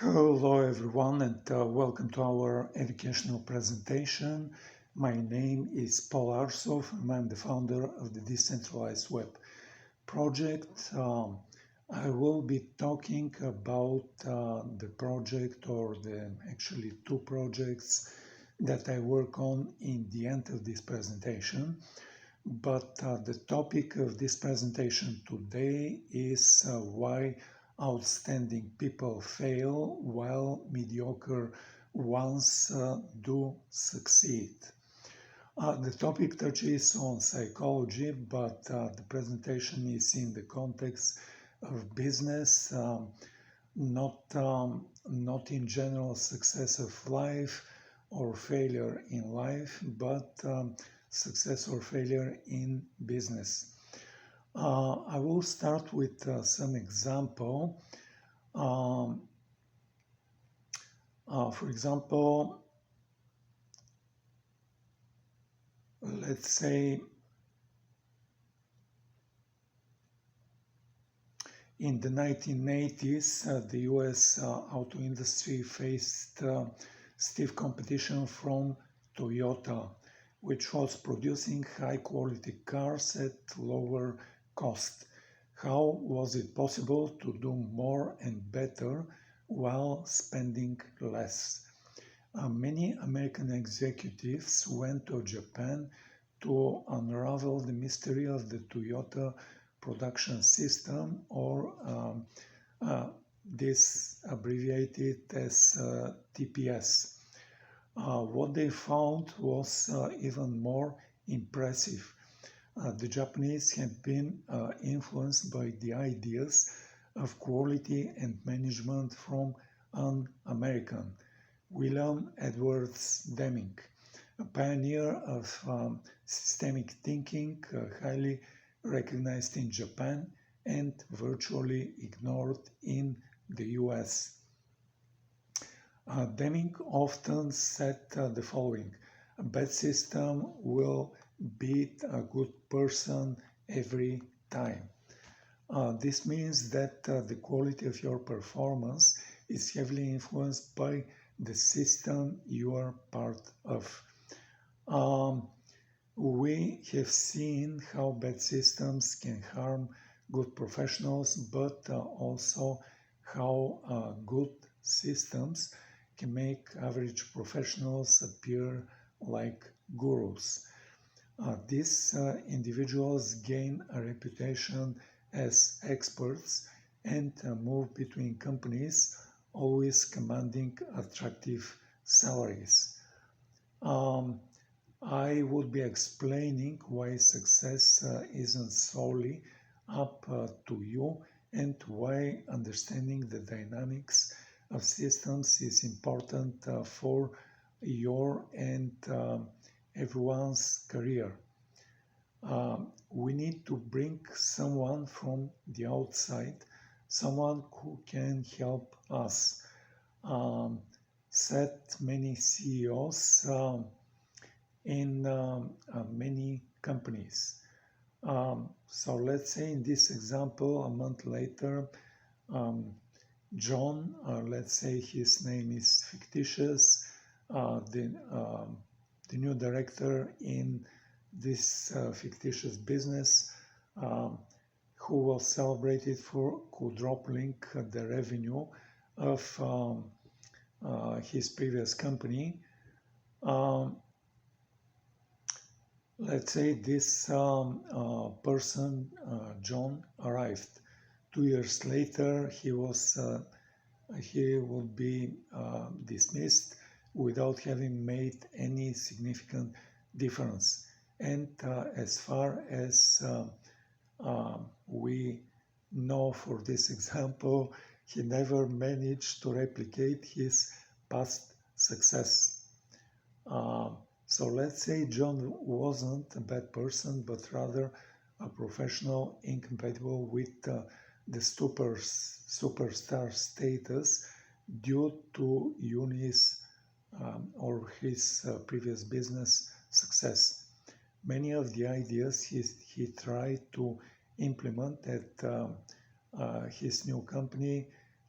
Hello everyone and welcome to our educational presentation. My name is Paul Arsov and I'm the founder of the Decentralized Web project. I will be talking about the project or the actually two projects that I work on in the end of this presentation. But the topic of this presentation today is why outstanding people fail while mediocre ones do succeed. The topic touches on psychology, but the presentation is in the context of business, not in general success of life or failure in life, but success or failure in business. I will start with some example. For example, let's say in the 1980s, the US auto industry faced stiff competition from Toyota, which was producing high-quality cars at lower cost. How was it possible to do more and better while spending less? Many American executives went to Japan to unravel the mystery of the Toyota production system, or this abbreviated as TPS. What they found was even more impressive. The Japanese had been influenced by the ideas of quality and management from an American, William Edwards Deming, a pioneer of systemic thinking, highly recognized in Japan and virtually ignored in the US. Deming often said the following: a bad system will beat a good person every time. This means that the quality of your performance is heavily influenced by the system you are part of. We have seen how bad systems can harm good professionals, but also how good systems can make average professionals appear like gurus. These individuals gain a reputation as experts and move between companies, always commanding attractive salaries. I would be explaining why success isn't solely up to you, and why understanding the dynamics of systems is important for your and everyone's career. We need to bring someone from the outside, someone who can help us, said many CEOs in many companies. So let's say in this example, a month later, John, let's say his name is fictitious, the new director in this fictitious business, who was celebrated for quadrupling the revenue of his previous company. Let's say this person, John, arrived. 2 years later, he would be dismissed without having made any significant difference. And as far as we know for this example, he never managed to replicate his past success. So let's say John wasn't a bad person, but rather a professional incompatible with the superstar status due to Uni's or his previous business success. Many of the ideas he tried to implement at his new company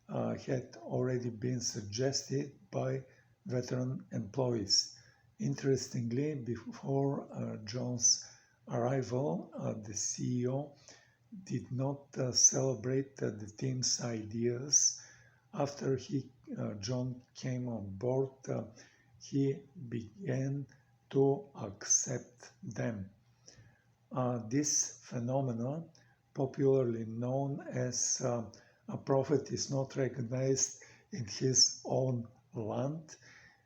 had already been suggested by veteran employees. Interestingly, before John's arrival, the CEO did not celebrate the team's ideas. After John came on board, he began to accept them. This phenomenon, popularly known as a prophet is not recognized in his own land,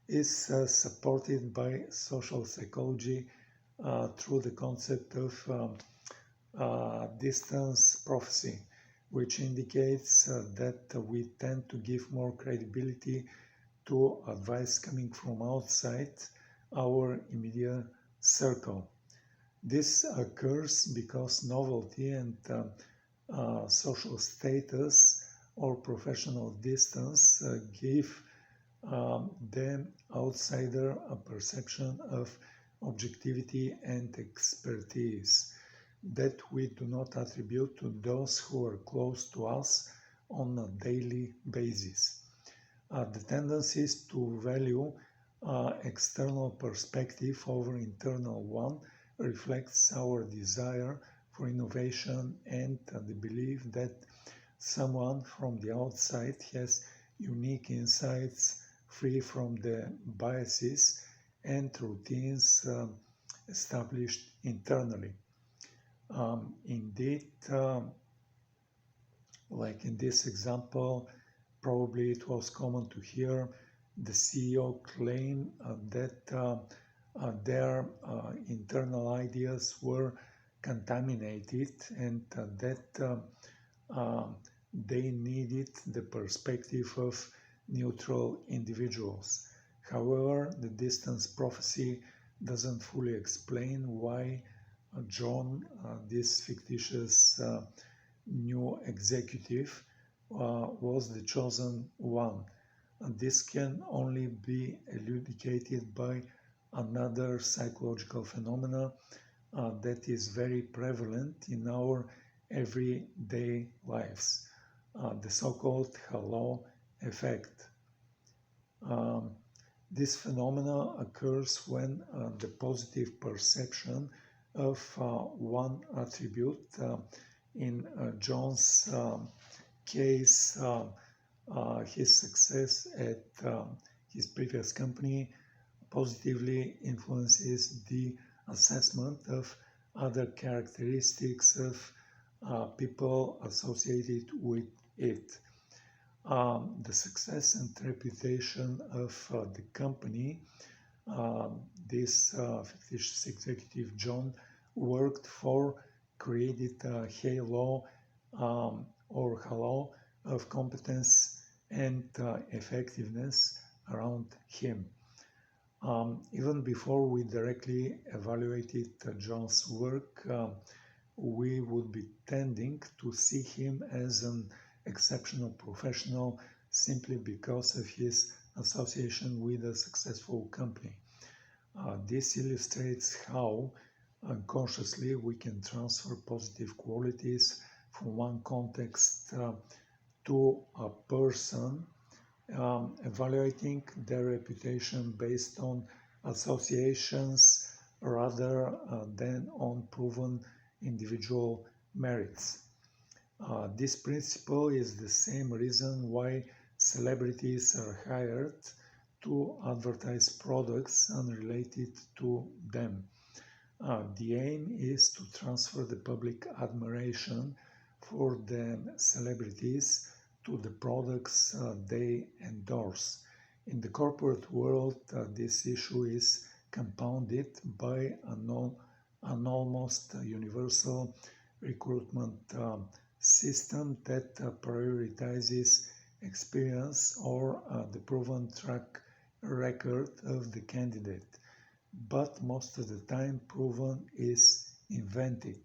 is supported by social psychology through the concept of distance prophecy, which indicates that we tend to give more credibility to advice coming from outside our immediate circle. This occurs because novelty and social status or professional distance give the outsider a perception of objectivity and expertise that we do not attribute to those who are close to us on a daily basis. The tendency is to value external perspective over internal one reflects our desire for innovation and the belief that someone from the outside has unique insights free from the biases and routines established internally. Indeed, like in this example, probably it was common to hear the CEO claim that their internal ideas were contaminated and that they needed the perspective of neutral individuals. However, the distance prophecy doesn't fully explain why John, this fictitious new executive, was the chosen one. And this can only be elucidated by another psychological phenomena that is very prevalent in our everyday lives, the so-called halo effect. This phenomena occurs when the positive perception of one attribute, in John's case, his success at his previous company, positively influences the assessment of other characteristics of people associated with it. The success and reputation of the company, this fictitious executive John worked for, created a halo or halo of competence and effectiveness around him. Even before we directly evaluated John's work, we would be tending to see him as an exceptional professional simply because of his association with a successful company. This illustrates how unconsciously we can transfer positive qualities from one context to a person, evaluating their reputation based on associations rather than on proven individual merits. This principle is the same reason why celebrities are hired to advertise products unrelated to them. The aim is to transfer the public admiration for the celebrities to the products they endorse. In the corporate world, this issue is compounded by an almost universal recruitment system that prioritizes experience or the proven track record of the candidate. But most of the time, proven is invented.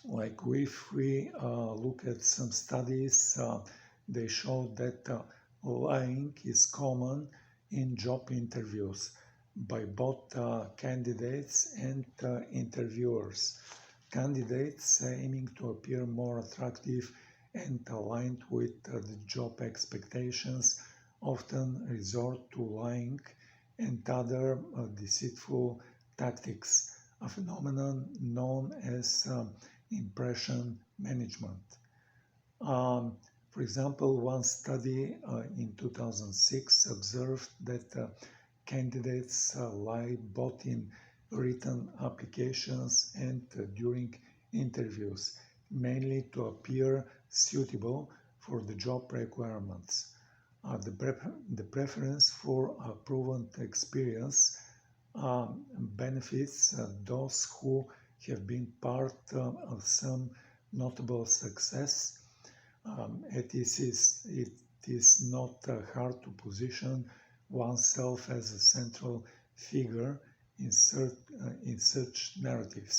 Like if we look at some studies, they show that lying is common in job interviews by both candidates and interviewers. candidates aiming to appear more attractive and aligned with the job expectations often resort to lying and other deceitful tactics, a phenomenon known as impression management. For example, one study in 2006 observed that candidates lie both in written applications and during interviews, mainly to appear suitable for the job requirements. The preference for a proven experience benefits those who have been part of some notable success. It is not hard to position oneself as a central figure in such narratives.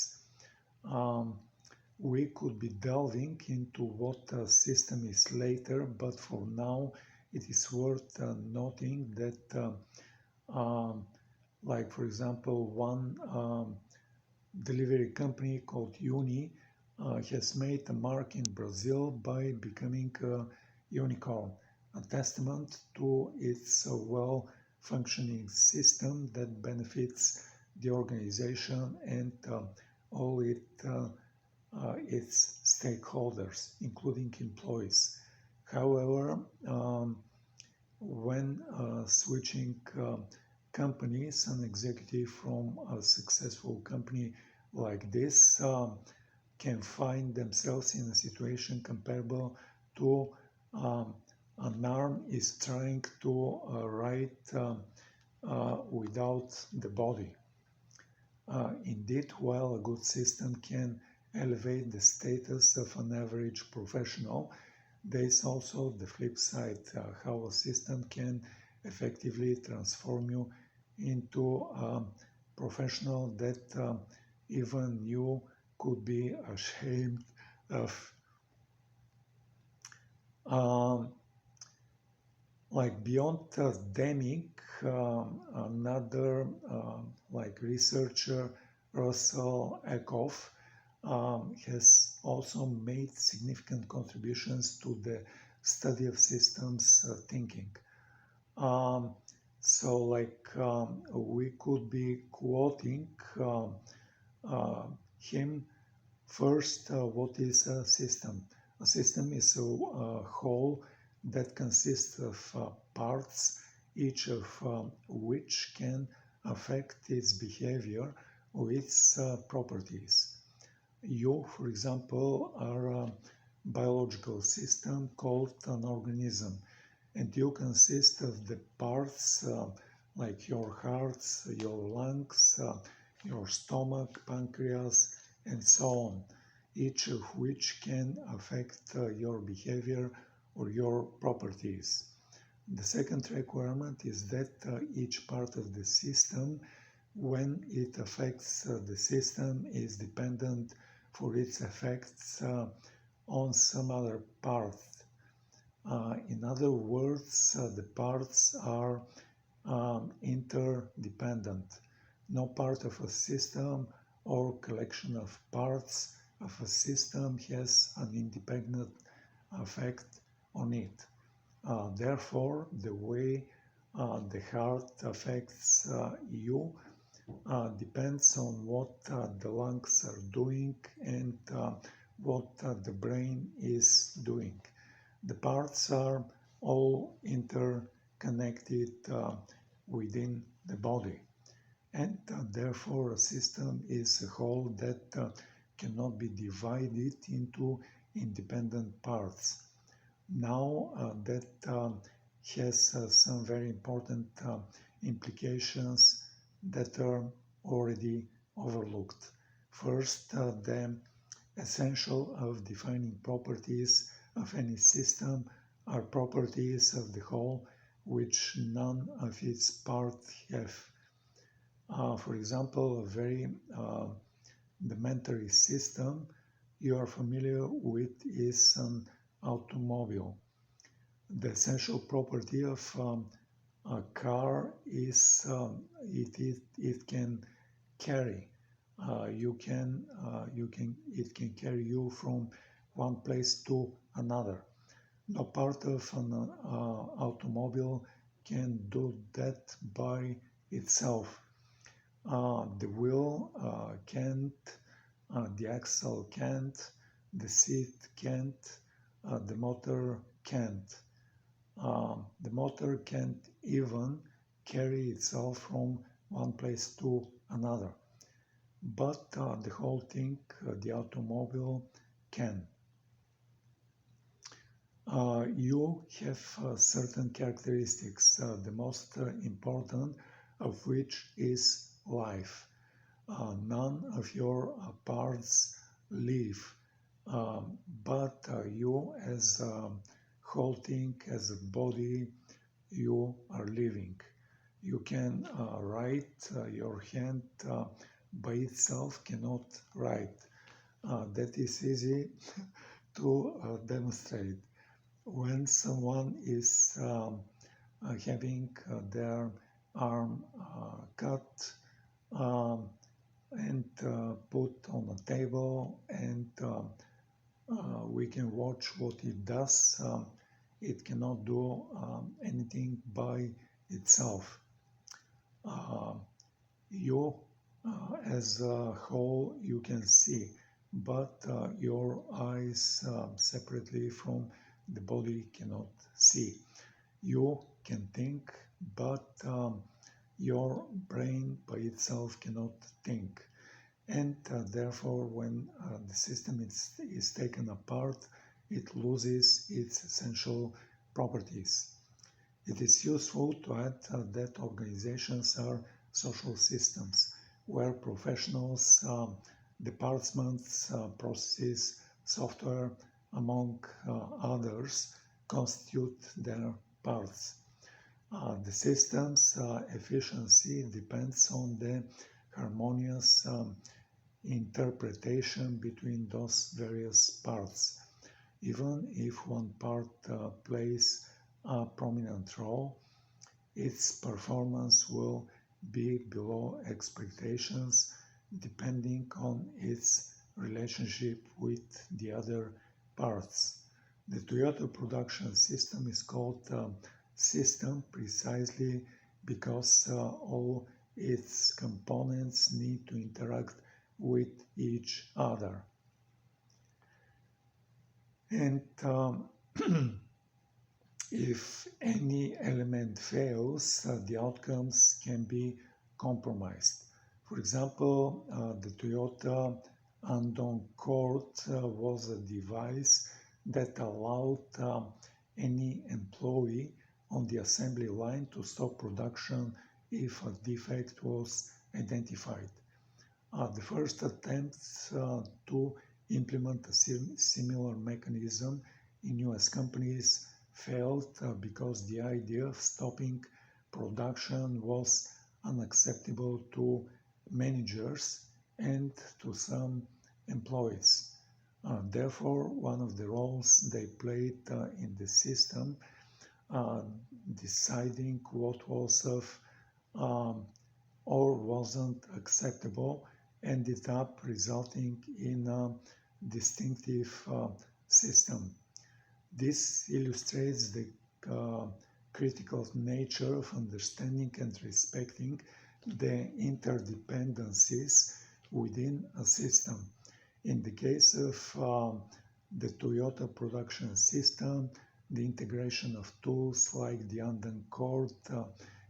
We could be delving into what the system is later, but for now it is worth noting that, like for example, one delivery company called Uni has made a mark in Brazil by becoming a unicorn, a testament to its well-functioning system that benefits the organization and all its stakeholders, including employees. However, when switching companies, an executive from a successful company like this can find themselves in a situation comparable to an arm is trying to write without the body. Indeed, while a good system can elevate the status of an average professional, there is also the flip side, how a system can effectively transform you into a professional that even you could be ashamed of. Like beyond Deming, another like researcher, Russell Eckhoff, has also made significant contributions to the study of systems thinking. We could be quoting him. First, what is a system? A system is a whole that consists of parts, each of which can affect its behavior or its properties. You, for example, are a biological system called an organism, and you consist of the parts like your heart, your lungs, your stomach, pancreas, and so on, each of which can affect your behavior or your properties. The second requirement is that each part of the system, when it affects the system, is dependent for its effects on some other part. In other words, the parts are interdependent. No part of a system or collection of parts of a system has an independent effect on it. Therefore, the way the heart affects you depends on what the lungs are doing and what the brain is doing. The parts are all interconnected within the body, and therefore a system is a whole that cannot be divided into independent parts. Now that has some very important implications that are already overlooked. First, the essential of defining properties of any system are properties of the whole which none of its parts have. For example, a very elementary system you are familiar with is an automobile. The essential property of a car is it can carry. it can carry you from one place to another. No part of an automobile can do that by itself. The wheel can't, the axle can't, the seat can't, the motor can't. The motor can't even carry itself from one place to another. But the whole thing, the automobile, can. You have certain characteristics, the most important of which is life. None of your parts live, but you as a whole thing, as a body, you are living. You can write, your hand by itself cannot write. That is easy to demonstrate. When someone is having their arm cut and put on a table, and we can watch what it does, it cannot do anything by itself. You as a whole, you can see, but your eyes separately from the body cannot see. You can think, but your brain by itself cannot think. And therefore, when the system is taken apart, it loses its essential properties. It is useful to add that organizations are social systems where professionals, departments, processes, software, among others, constitute their parts. The system's efficiency depends on the harmonious interpretation between those various parts. Even if one part plays a prominent role, its performance will be below expectations depending on its relationship with the other parts. The Toyota production system is called system precisely because all its components need to interact with each other. And if any element fails, the outcomes can be compromised. For example, the Toyota Andon cord was a device that allowed any employee on the assembly line to stop production if a defect was identified. The first attempts to implement a similar mechanism in US companies failed because the idea of stopping production was unacceptable to managers and to some employees. Therefore, one of the roles they played in the system, deciding what was of or wasn't acceptable, ended up resulting in a distinctive system. This illustrates the critical nature of understanding and respecting the interdependencies within a system. In the case of the Toyota production system, the integration of tools like the Andon cord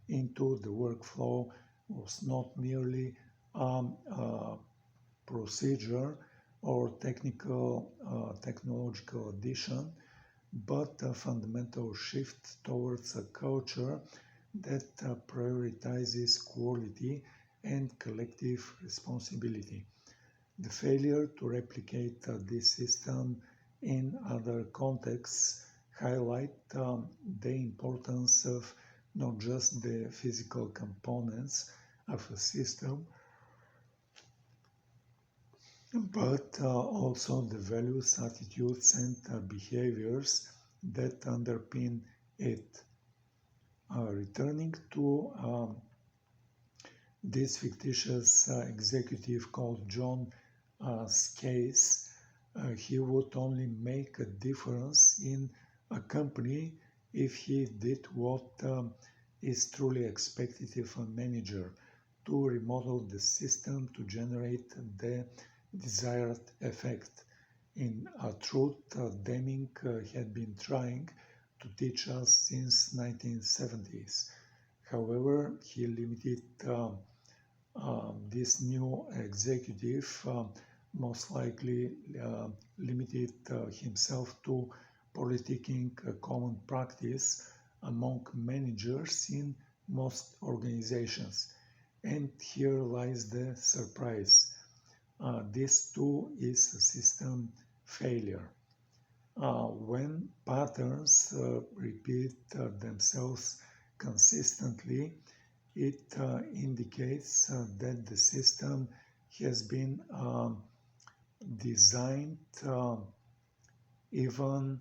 into the workflow was not merely a procedure or technological addition, but a fundamental shift towards a culture that prioritizes quality and collective responsibility. The failure to replicate this system in other contexts highlight the importance of not just the physical components of a system, but also the values, attitudes, and behaviors that underpin it. Returning to This fictitious executive called John Case, he would only make a difference in a company if he did what is truly expected of a manager, to remodel the system to generate the desired effect. In truth, Deming had been trying to teach us since 1970s. However, he limited this new executive most likely limited himself to politicking a common practice among managers in most organizations. And here lies the surprise. This too is a system failure. When patterns repeat themselves consistently, it indicates that the system has been designed even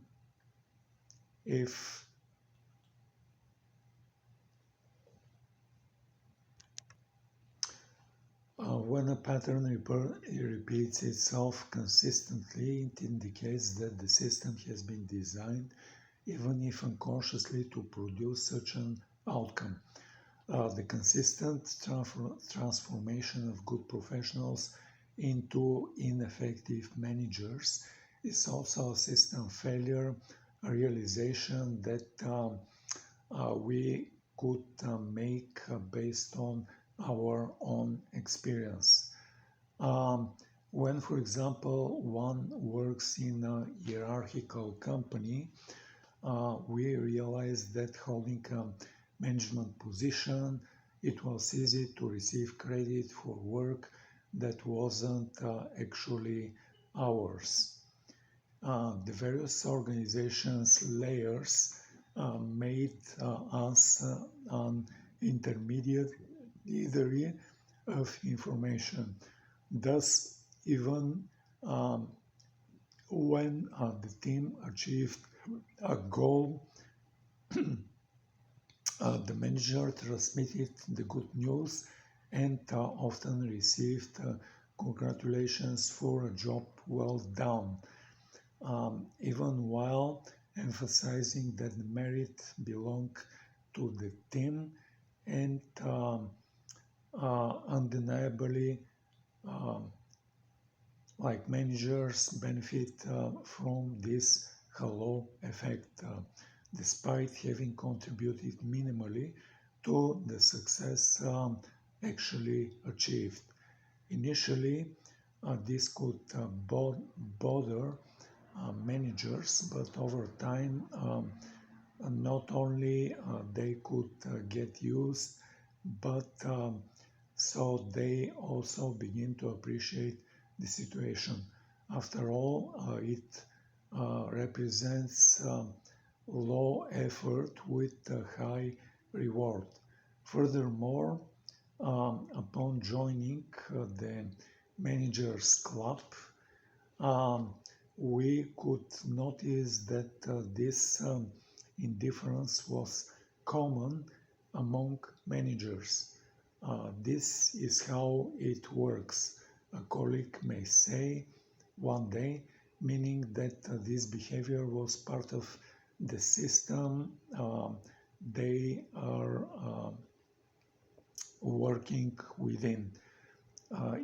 if when a pattern repeats itself consistently, it indicates that the system has been designed, even if unconsciously, to produce such an outcome. The consistent transformation of good professionals into ineffective managers is also a system failure, a realization that we could make based on our own experience. When, for example, one works in a hierarchical company, we realize that holding a management position, it was easy to receive credit for work that wasn't actually ours. The various organizations layers made us an intermediary of information. Thus, even when the team achieved a goal, the manager transmitted the good news and often received congratulations for a job well done, even while emphasizing that the merit belonged to the team and undeniably like managers benefit from this halo effect despite having contributed minimally to the success actually achieved. Initially, this could bother managers, but over time, not only they could get used, but so they also begin to appreciate the situation. After all, it represents low effort with a high reward. Furthermore, upon joining the managers club, we could notice that this indifference was common among managers. This is how it works. A colleague may say one day, meaning that this behavior was part of the system they are working within.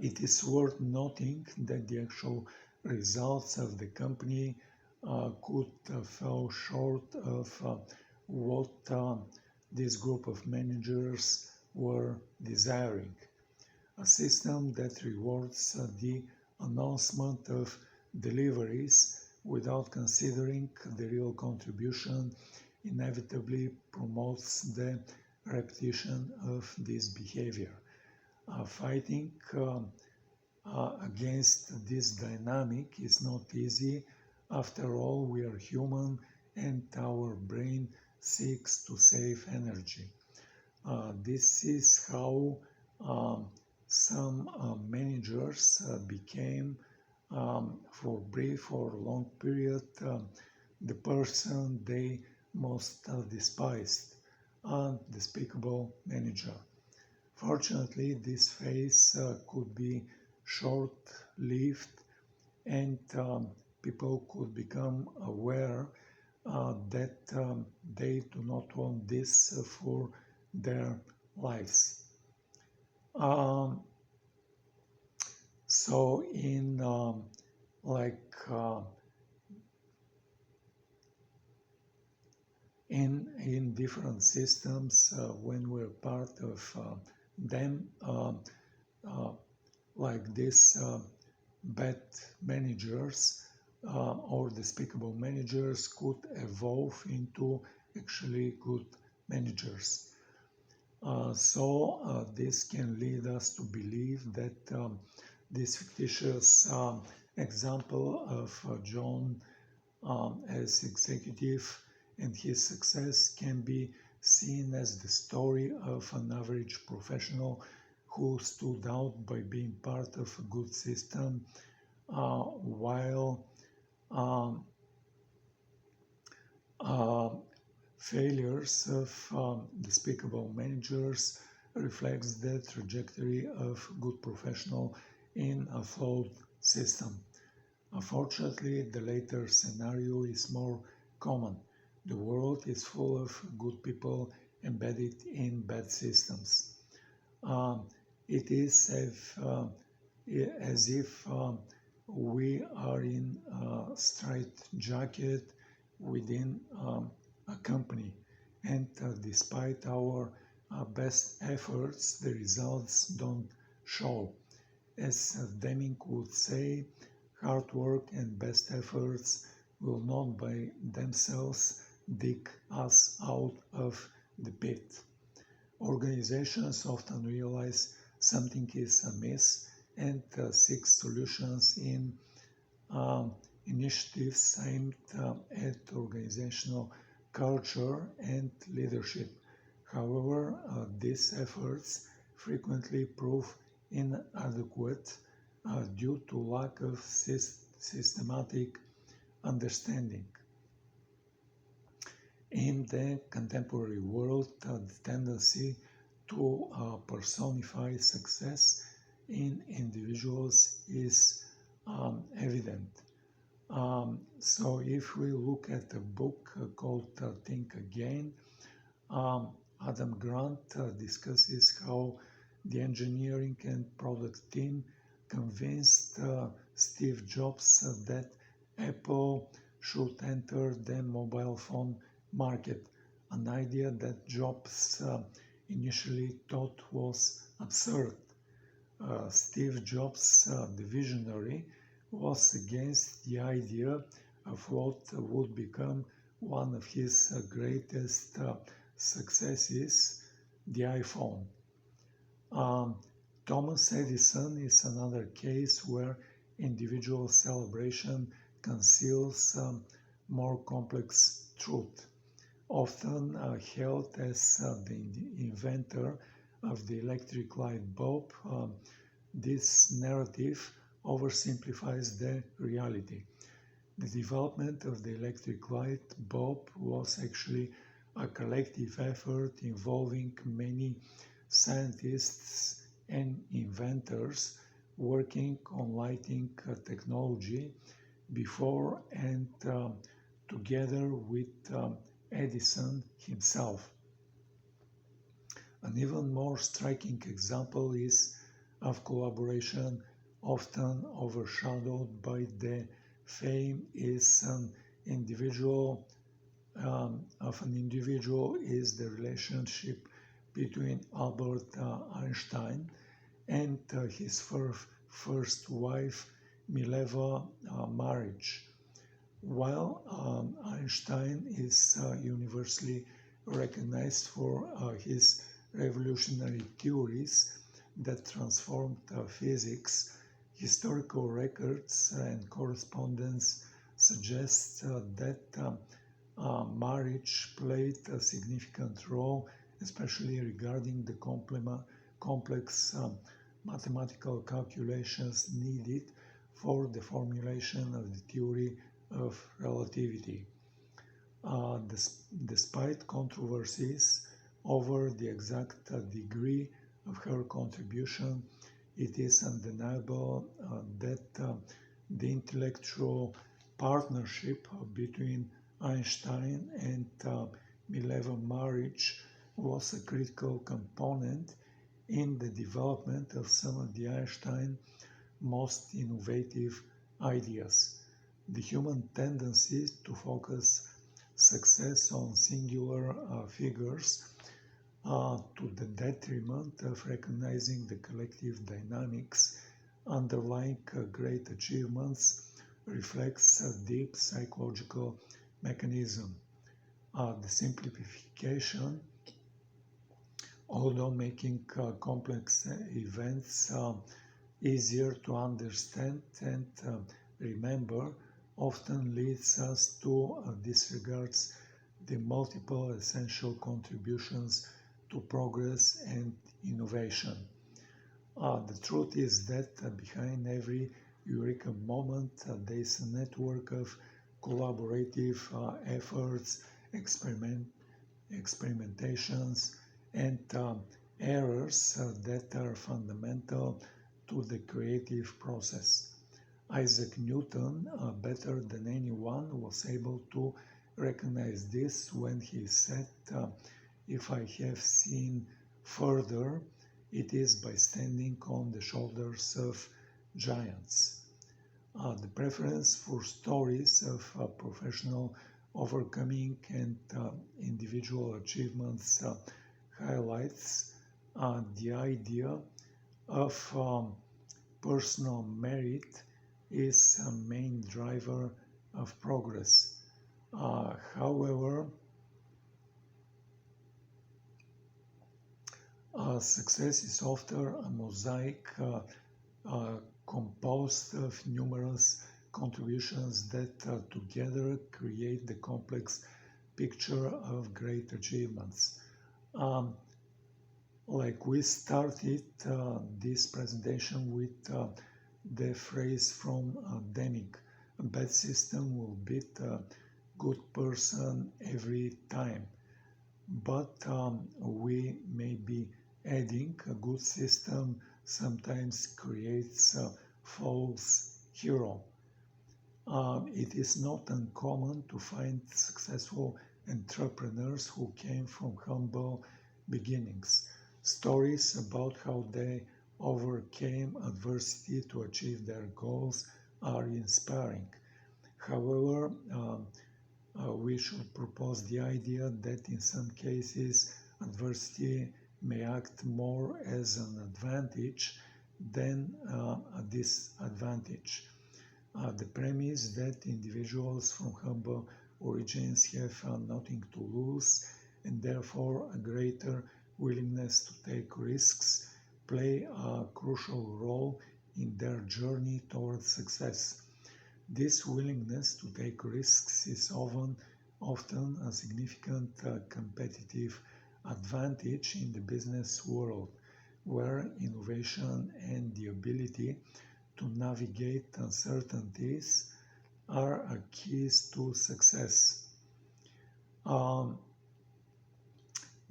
It is worth noting that the actual results of the company could fall short of what this group of managers were desiring. A system that rewards the announcement of deliveries without considering the real contribution inevitably promotes the repetition of this behavior. Fighting against this dynamic is not easy. After all, we are human and our brain seeks to save energy. This is how some managers became, for brief or long period, the person they most despised, undespicable manager. Fortunately, this phase could be short-lived, and people could become aware that they do not want this for their lives. Um, so in like in different systems, when we're part of them, uh, like this bad managers or despicable managers could evolve into actually good managers. So this can lead us to believe that this fictitious example of John as executive and his success can be seen as the story of an average professional who stood out by being part of a good system, while um, uh, failures of despicable managers reflects the trajectory of good professional in a flawed system. Unfortunately, the later scenario is more common. The world is full of good people embedded in bad systems. Um, it is as if we are in a straitjacket within a company, and despite our best efforts, the results don't show. As Deming would say, hard work and best efforts will not by themselves dig us out of the pit. Organizations often realize something is amiss and seek solutions in um, initiatives aimed at organizational culture and leadership. However, these efforts frequently prove inadequate due to lack of systematic understanding. In the contemporary world, the tendency to personify success in individuals is evident. So if we look at a book called Think Again, um, Adam Grant discusses how the engineering and product team convinced Steve Jobs that Apple should enter the mobile phone market, an idea that Jobs initially thought was absurd. Steve Jobs, the visionary, was against the idea of what would become one of his greatest successes, the iPhone. Um, Thomas Edison is another case where individual celebration conceals more complex truth. Often hailed as the inventor of the electric light bulb, this narrative oversimplifies the reality. The development of the electric light bulb was actually a collective effort involving many scientists and inventors working on lighting technology before and together with Edison himself. An even more striking example is of collaboration often overshadowed by the fame is an individual of an individual is the relationship between Albert Einstein and his first wife Mileva marriage. While Einstein is universally recognized for his revolutionary theories that transformed physics, historical records and correspondence suggest that marriage played a significant role, especially regarding the complex mathematical calculations needed for the formulation of the theory of relativity. Despite controversies over the exact degree of her contribution, it is undeniable that the intellectual partnership between Einstein and Mileva marriage was a critical component in the development of some of the Einstein most innovative ideas. The human tendency to focus success on singular figures to the detriment of recognizing the collective dynamics underlying great achievements reflects a deep psychological mechanism. The simplification, although making complex events easier to understand and remember, often leads us to disregard the multiple essential contributions to progress and innovation. The truth is that behind every eureka moment, there is a network of collaborative efforts, experimentations, and errors that are fundamental to the creative process. Isaac Newton, better than anyone, was able to recognize this when he said, if I have seen further, it is by standing on the shoulders of giants. The preference for stories of professional overcoming and individual achievements highlights the idea of personal merit is a main driver of progress. However, success is often a mosaic composed of numerous contributions that together create the complex picture of great achievements. Like we started this presentation with the phrase from Deming, a bad system will beat a good person every time. But we may be adding a good system sometimes creates a false hero. It is not uncommon to find successful entrepreneurs who came from humble beginnings. Stories about how they overcame adversity to achieve their goals are inspiring. However, we should propose the idea that in some cases adversity may act more as an advantage than a disadvantage. The premise that individuals from humble origins have nothing to lose and therefore a greater willingness to take risks play a crucial role in their journey towards success. This willingness to take risks is often a significant competitive advantage in the business world, where innovation and the ability to navigate uncertainties are keys to success.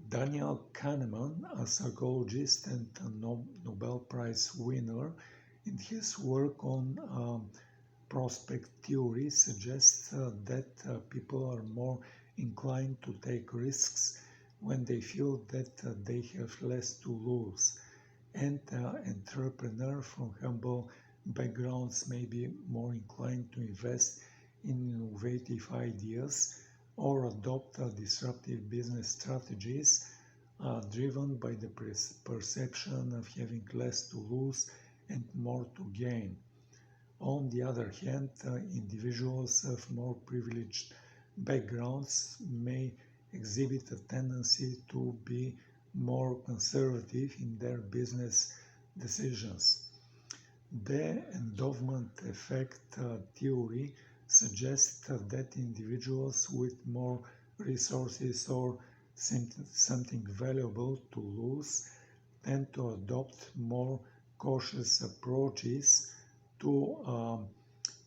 Daniel Kahneman, a psychologist and a Nobel Prize winner, in his work on prospect theory suggests that people are more inclined to take risks when they feel that they have less to lose, and entrepreneurs from humble backgrounds may be more inclined to invest in innovative ideas or adopt disruptive business strategies driven by the perception of having less to lose and more to gain. On the other hand, individuals of more privileged backgrounds may exhibit a tendency to be more conservative in their business decisions. The endowment effect theory suggests that individuals with more resources or something valuable to lose tend to adopt more cautious approaches to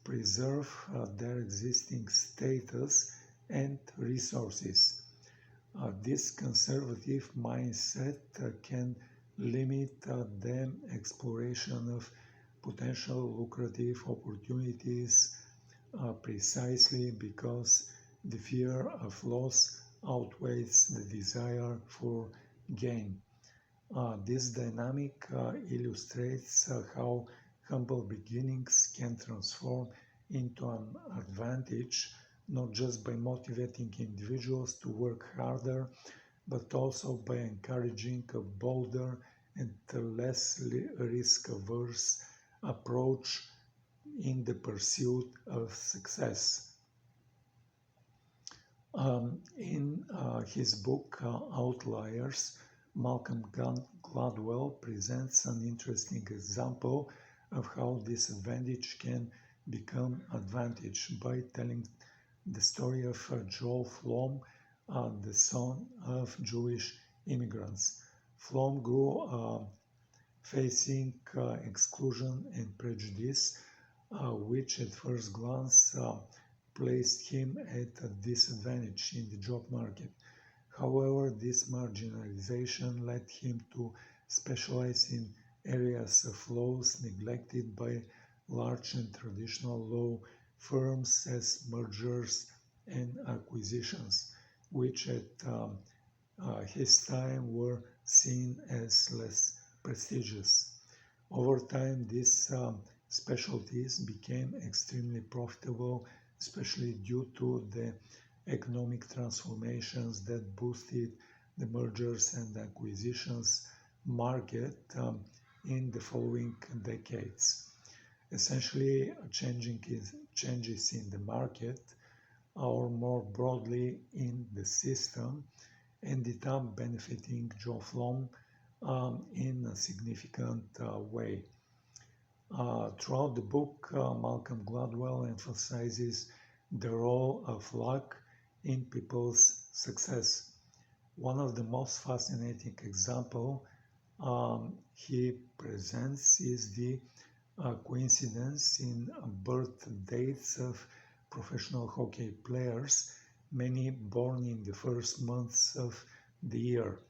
preserve their existing status and resources. This conservative mindset can limit the exploration of potential lucrative opportunities precisely because the fear of loss outweighs the desire for gain. This dynamic illustrates how humble beginnings can transform into an advantage, not just by motivating individuals to work harder, but also by encouraging a bolder and less risk-averse approach in the pursuit of success. In his book Outliers, Malcolm Gladwell presents an interesting example of how disadvantage can become advantage by telling the story of Joel Flom, the son of Jewish immigrants. Flom grew facing exclusion and prejudice, which at first glance placed him at a disadvantage in the job market. However, this marginalization led him to specialize in areas of laws neglected by large and traditional law firms as mergers and acquisitions, which at his time were seen as less prestigious. Over time, these specialties became extremely profitable, especially due to the economic transformations that boosted the mergers and acquisitions market in the following decades. Essentially, changes in the market, or more broadly in the system, ended up benefiting Joe Flom in a significant way. Throughout the book, Malcolm Gladwell emphasizes the role of luck in people's success. One of the most fascinating examples he presents is the coincidence in birth dates of professional hockey players, many born in the first months of the year.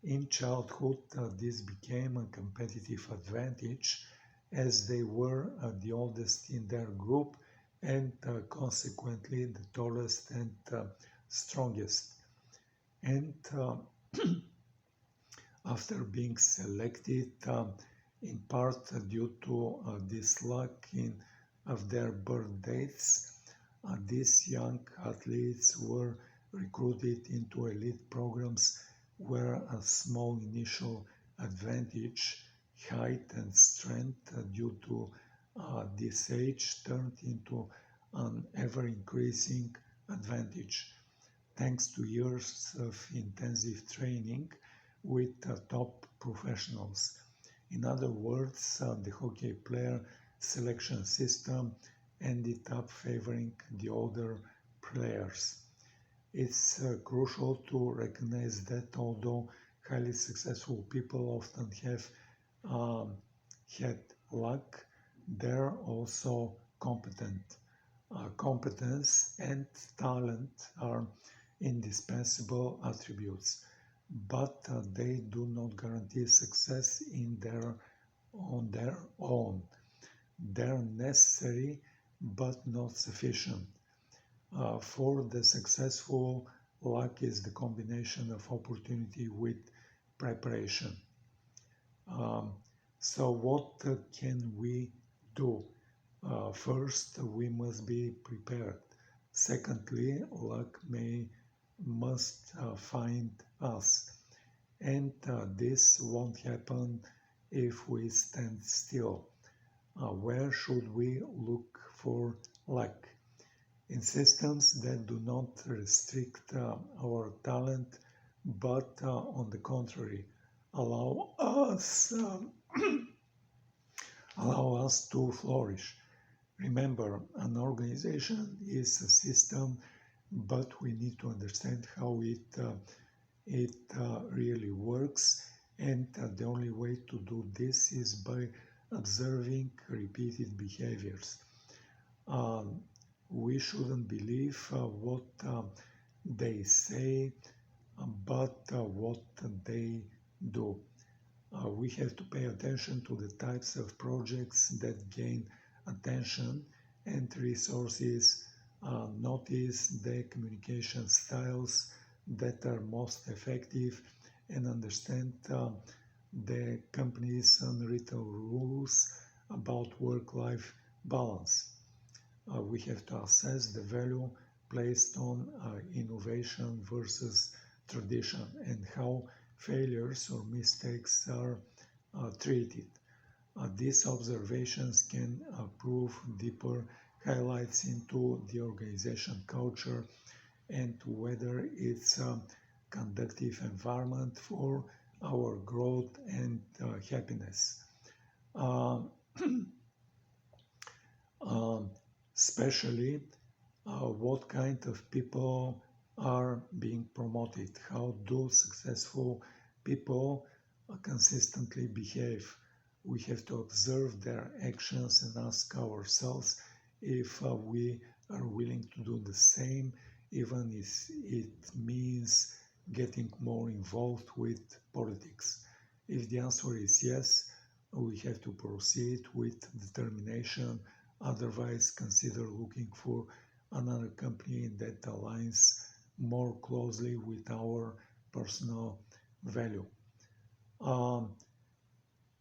In childhood, this became a competitive advantage as they were the oldest in their group and consequently the tallest and strongest. And after being selected, in part due to this luck of their birth dates, these young athletes were recruited into elite programs where a small initial advantage, height and strength due to this age, turned into an ever-increasing advantage thanks to years of intensive training with top professionals. In other words, the hockey player selection system ended up favoring the older players. It's crucial to recognize that although highly successful people often have had luck, they're also competent. Competence and talent are indispensable attributes, but they do not guarantee success on their own. They're necessary but not sufficient. For the successful, luck is the combination of opportunity with preparation. So what can we do? First, we must be prepared. Secondly, luck must find us. And this won't happen if we stand still. Where should we look for luck? In systems that do not restrict our talent, but on the contrary, allow us to flourish. Remember, an organization is a system, but we need to understand how it really works, and the only way to do this is by observing repeated behaviors. We shouldn't believe what they say, but what they do. We have to pay attention to the types of projects that gain attention and resources, notice the communication styles that are most effective, and understand the company's unwritten rules about work-life balance. We have to assess the value placed on innovation versus tradition and how failures or mistakes are treated. These observations can prove deeper highlights into the organization culture and whether it's a conducive environment for our growth and happiness. Uh, Especially what kind of people are being promoted, how do successful people consistently behave. We have to observe their actions and ask ourselves if we are willing to do the same, even if it means getting more involved with politics. If the answer is yes, we have to proceed with determination. Otherwise, consider looking for another company that aligns more closely with our personal value.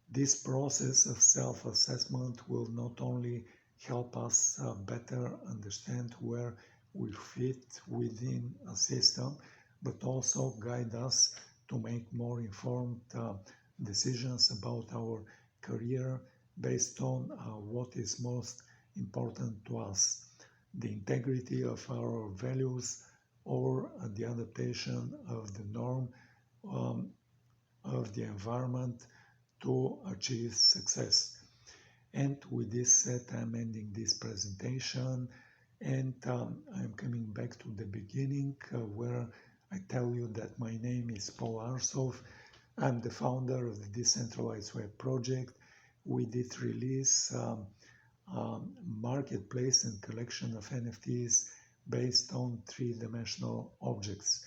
This process of self-assessment will not only help us better understand where we fit within a system, but also guide us to make more informed decisions about our career based on what is most important to us, the integrity of our values or the adaptation of the norm of the environment to achieve success. And with this said, I'm ending this presentation, and I'm coming back to the beginning where I tell you that my name is Paul Arsov. I'm the founder of the Decentralized Web project. We did release marketplace and collection of NFTs based on three-dimensional objects.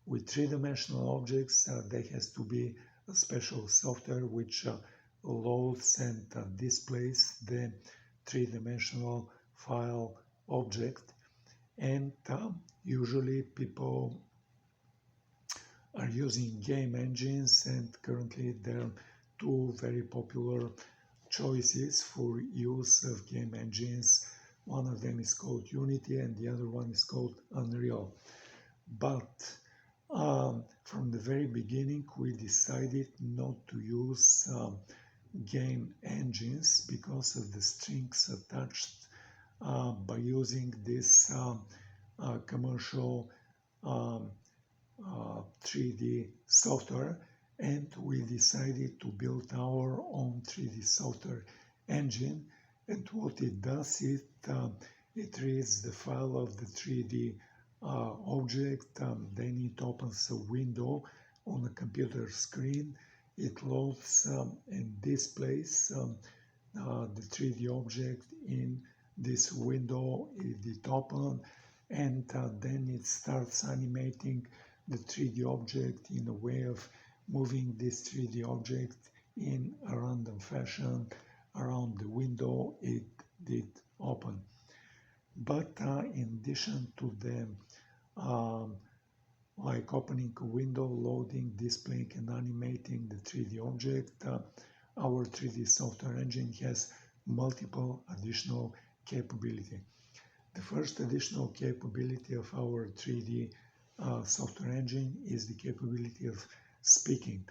With three-dimensional objects, there has to be a special software which loads and displays the three-dimensional file object, and usually people are using game engines, and currently there are two very popular choices for use of game engines. One of them is called Unity and the other one is called Unreal. But from the very beginning we decided not to use game engines because of the strings attached by using this commercial 3D software, and we decided to build our own 3D software engine. And what it does is it reads the file of the 3D object, then it opens a window on a computer screen. It loads and displays the 3D object in this window. It opens, and then it starts animating the 3D object in a way of moving this 3D object in a random fashion around the window it did open. But in addition to the like opening a window, loading, displaying and animating the 3D object, our 3D software engine has multiple additional capability. The first additional capability of our 3D software engine is the capability of speaking.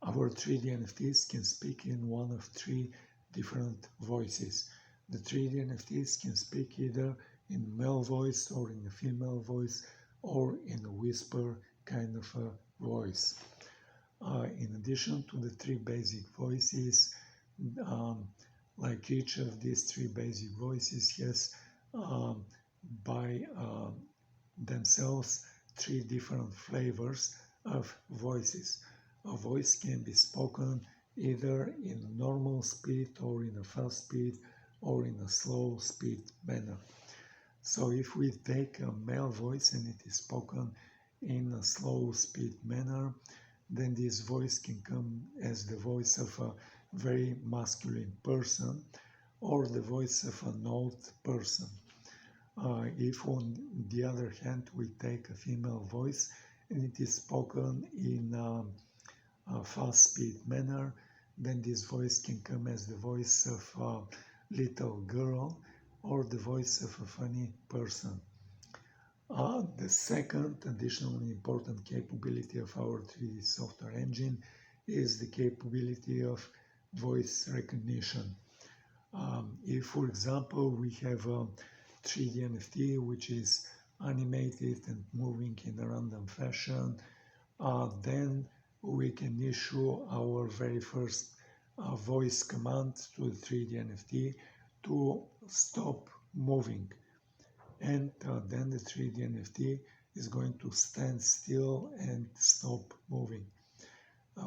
Our 3D NFTs can speak in one of three different voices. The 3D NFTs can speak either in male voice or in a female voice or in a whisper kind of a voice. In addition to the three basic voices, like each of these three basic voices has by themselves three different flavors of voices. A voice can be spoken either in normal speed or in a fast speed or in a slow speed manner. So if we take a male voice and it is spoken in a slow speed manner, then this voice can come as the voice of a very masculine person or the voice of an old person. If on the other hand we take a female voice and it is spoken in a fast-speed manner, then this voice can come as the voice of a little girl or the voice of a funny person. The second additionally important capability of our 3D software engine is the capability of voice recognition. If, for example, we have a 3D NFT which is animated and moving in a random fashion, then we can issue our very first voice command to the 3D NFT to stop moving. And then the 3D NFT is going to stand still and stop moving.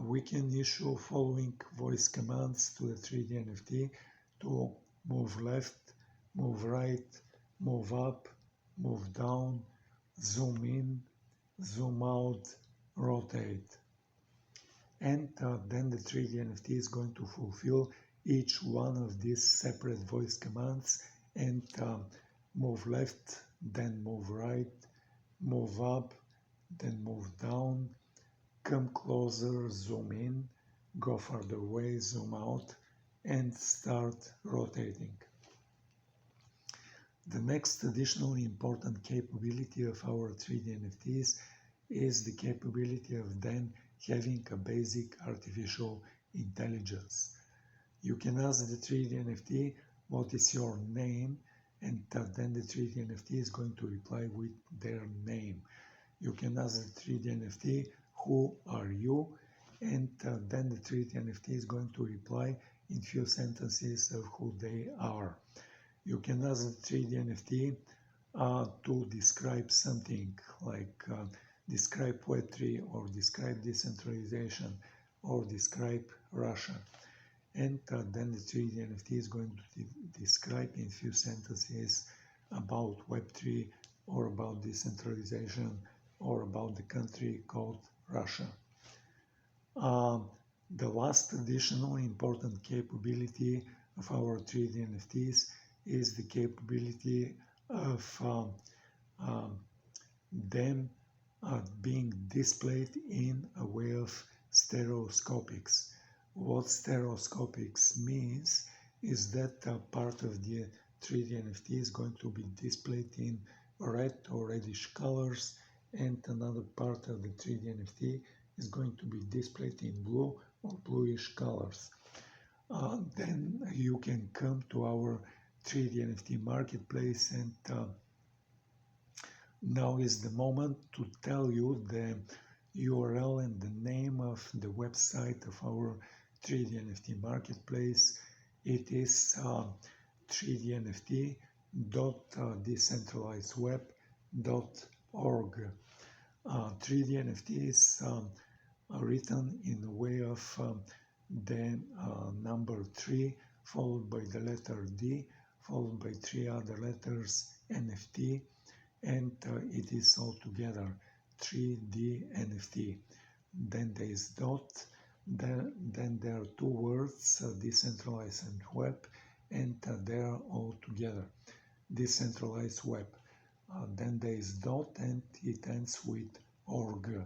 We can issue following voice commands to the 3D NFT to move left, move right, move up, move down, zoom in, zoom out, rotate. And then the 3D NFT is going to fulfill each one of these separate voice commands and move left, then move right, move up, then move down, come closer, zoom in, go further away, zoom out, and start rotating. The next additionally important capability of our 3D NFTs is the capability of then having a basic artificial intelligence. You can ask the 3D NFT what is your name, and then the 3D NFT is going to reply with their name. You can ask the 3D NFT who are you, and then the 3D NFT is going to reply in few sentences of who they are. You can ask the 3D NFT to describe something like describe Web3 or describe decentralization or describe Russia. And then the 3D NFT is going to describe in few sentences about Web3 or about decentralization or about the country called Russia. The last additional important capability of our 3D NFTs is the capability of them being displayed in a way of stereoscopics. What stereoscopics means is that part of the 3D NFT is going to be displayed in red or reddish colors, and another part of the 3D NFT is going to be displayed in blue or bluish colors. Then you can come to our 3D NFT marketplace, and now is the moment to tell you the URL and the name of the website of our 3D NFT marketplace. It is 3dnft.decentralizedweb.org. 3D NFT is written in a way of the number 3 followed by the letter D followed by 3 other letters NFT, and it is all together 3D NFT. Then there is dot, then there are two words, decentralized and web, and they are all together, decentralized web. Then there is dot and it ends with org.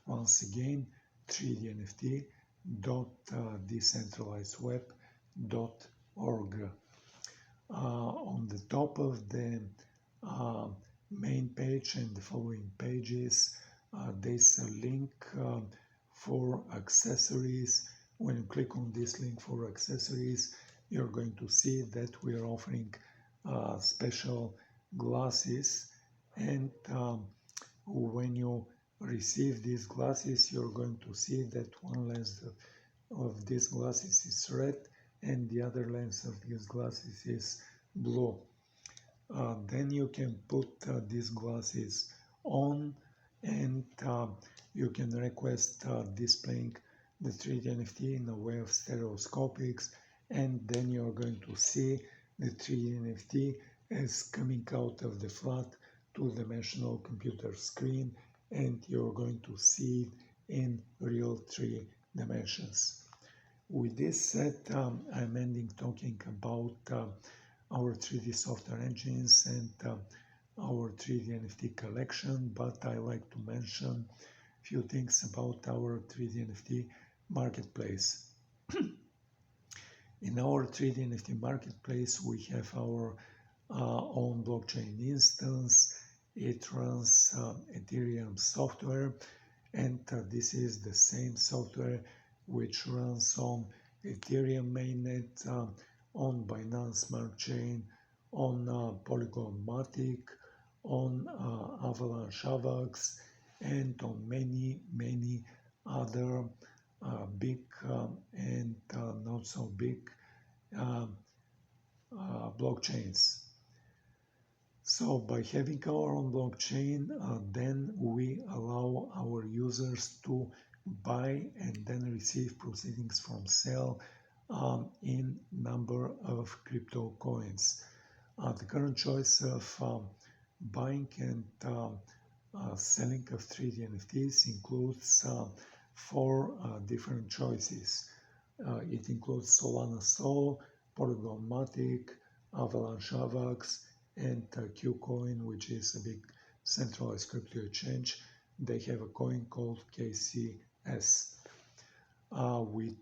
Once again, 3D NFT dot decentralizedweb.org. On the top of the main page and the following pages, there's a link for accessories. When you click on this link for accessories, you're going to see that we are offering special glasses, and when you receive these glasses, you're going to see that one lens of these glasses is red and the other lens of these glasses is blue. Then you can put these glasses on, and you can request displaying the 3D NFT in a way of stereoscopics, and then you're going to see the 3D NFT as coming out of the flat two-dimensional computer screen, and you're going to see it in real 3 dimensions. With this said, I'm ending talking about our 3D software engines and our 3D NFT collection, but I like to mention a few things about our 3D NFT marketplace. In our 3D NFT marketplace, we have our own blockchain instance. It runs Ethereum software, and this is the same software which runs on Ethereum mainnet, on Binance Smart Chain, on Polygon Matic, on Avalanche AVAX, and on many other big and not so big blockchains. So by having our own blockchain, then we allow our users to buy and then receive proceedings from sale in number of crypto coins. The current choice of buying and selling of 3D NFTs includes 4 different choices. It includes Solana Sol, Polygon Matic, Avalanche AVAX, and Qcoin, which is a big centralized crypto exchange. They have a coin called KCS. With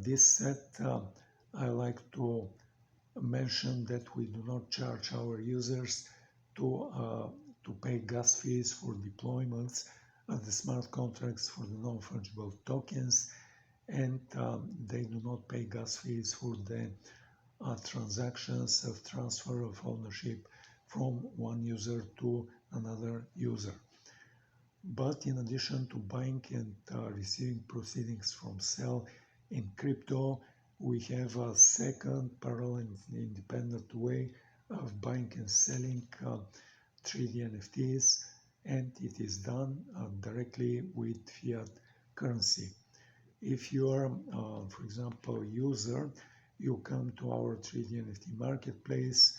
this set, I like to mention that we do not charge our users to pay gas fees for deployments of the smart contracts for the non-fungible tokens, and they do not pay gas fees for the transactions of transfer of ownership from one user to another user. But in addition to buying and receiving proceedings from sale in crypto, we have a second parallel and independent way of buying and selling 3D NFTs, and it is done directly with fiat currency. If you are, for example, a user, you come to our 3D NFT marketplace,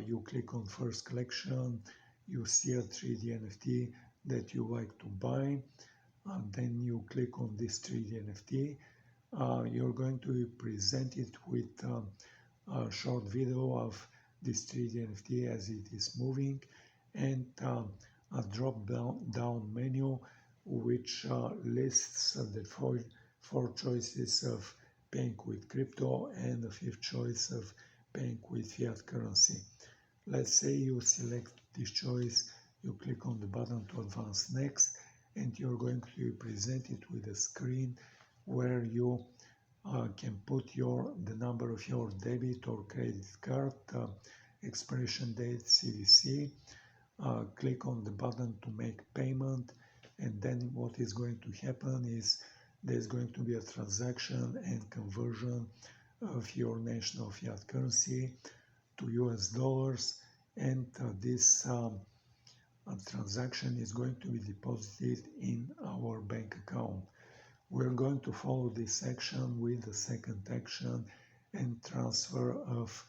you click on first collection, you see a 3D NFT that you like to buy, then you click on this 3D NFT. You're going to be presented with a short video of this 3D NFT as it is moving, and a drop down menu which lists the four choices of paying with crypto and the 5th choice of paying with fiat currency. Let's say you select this choice, you click on the button to advance next, and you're going to be presented with a screen where you can put the number of your debit or credit card, expiration date, CVC, click on the button to make payment, and then what is going to happen is there's going to be a transaction and conversion of your national fiat currency to US dollars, and this transaction is going to be deposited in our bank account. We're going to follow this action with the second action and transfer of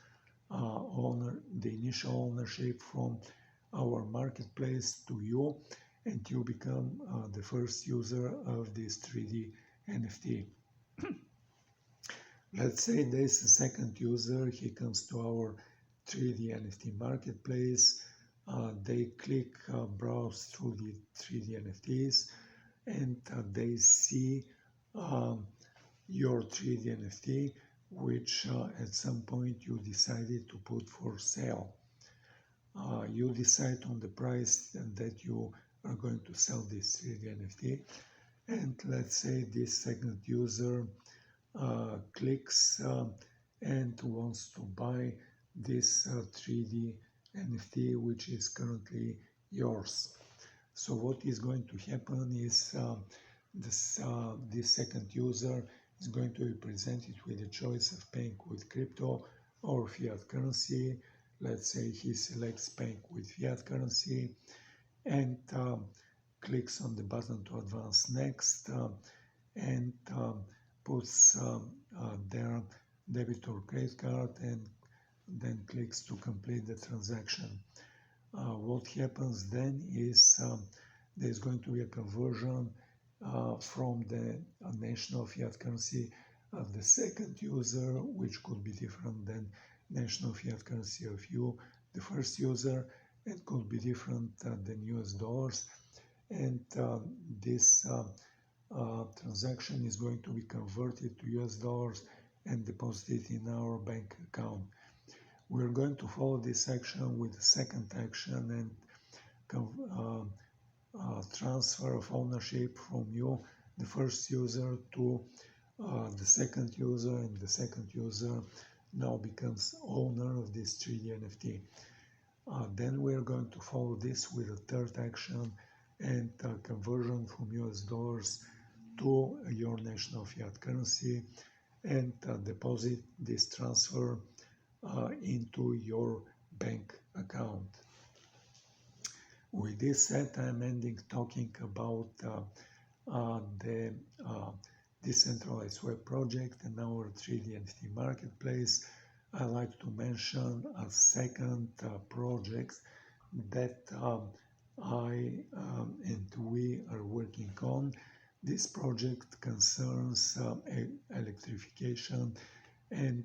the initial ownership from our marketplace to you, and you become the first user of this 3D NFT. Let's say there's a second user, he comes to our 3D NFT marketplace, they click browse through the 3D NFTs, and they see your 3D NFT, which at some point you decided to put for sale. You decide on the price that you are going to sell this 3D NFT, and let's say this second user clicks and wants to buy this 3D NFT, which is currently yours. So what is going to happen is this second user is going to be presented with a choice of paying with crypto or fiat currency. Let's say he selects paying with fiat currency and clicks on the button to advance next and puts their debit or credit card and then clicks to complete the transaction. what happens then is there's going to be a conversion from the national fiat currency of the second user, which could be different than national fiat currency of you, the first user. It could be different than US dollars. And this transaction is going to be converted to US dollars and deposited in our bank account. We're going to follow this action with the second action and transfer of ownership from you, the first user, to the second user, and the second user now becomes owner of this 3D NFT. Then we're going to follow this with a third action and conversion from US dollars to your national fiat currency and deposit this transfer into your bank account. With this said, I'm ending talking about the Decentralized Web project and our 3D NFT marketplace. I like to mention a second project that I and we are working on. This project concerns electrification and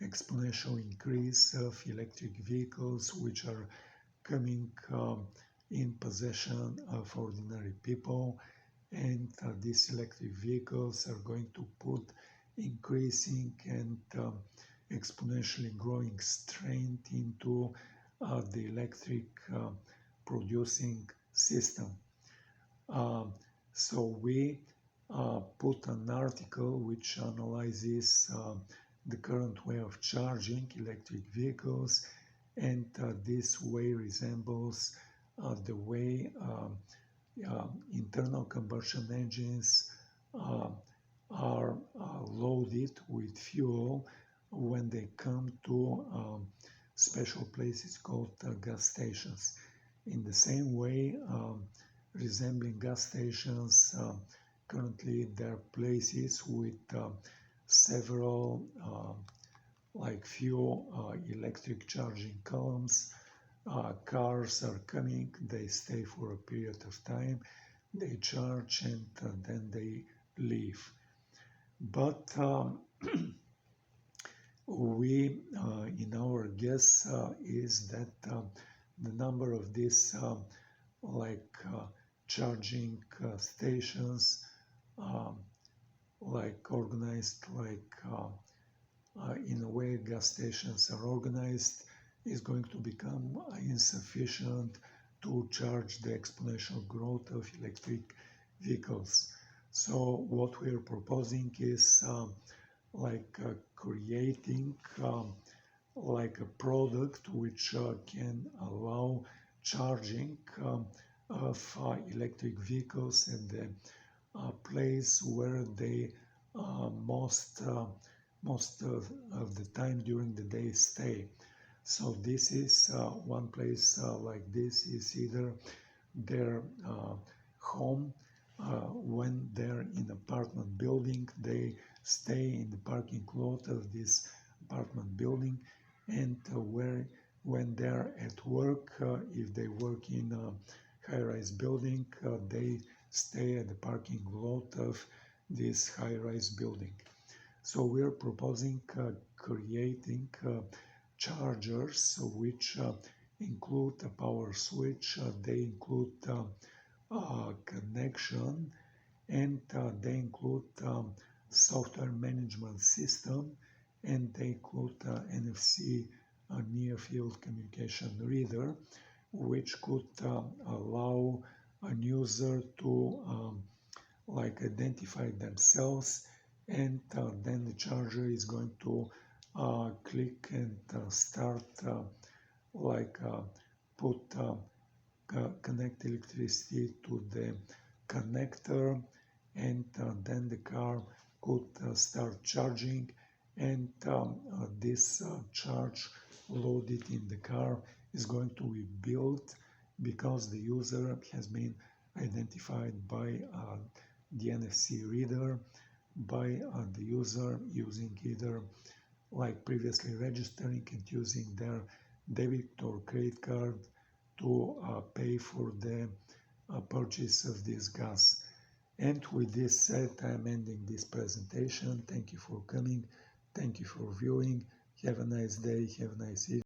exponential increase of electric vehicles which are coming in possession of ordinary people, and these electric vehicles are going to put increasing and exponentially growing strength into the electric producing system. So we put an article which analyzes the current way of charging electric vehicles, and this way resembles the way internal combustion engines are loaded with fuel when they come to special places called gas stations. In the same way, resembling gas stations, currently there are places with several like few electric charging columns. Cars are coming, they stay for a period of time, they charge, and then they leave. But we, in our guess, is that the number of these charging stations, organized in a way gas stations are organized, is going to become insufficient to charge the exponential growth of electric vehicles. So what we are proposing is creating a product which can allow charging of electric vehicles at the place where they most of the time during the day stay. So this is one place like this is either their home. When they're in apartment building, they stay in the parking lot of this apartment building, and when they're at work, if they work in a high-rise building, they stay at the parking lot of this high-rise building. So we're proposing creating chargers which include a power switch, they include connection, and they include software management system, and they include NFC near field communication reader, which could allow a user to identify themselves, and then the charger is going to click and start connect electricity to the connector, and then the car could start charging, and this charge loaded in the car is going to be built because the user has been identified by the NFC reader, by the user using either previously registering and using their debit or credit card to pay for the purchase of this gas. And with this said, I'm ending this presentation. Thank you for coming. Thank you for viewing. Have a nice day. Have a nice evening.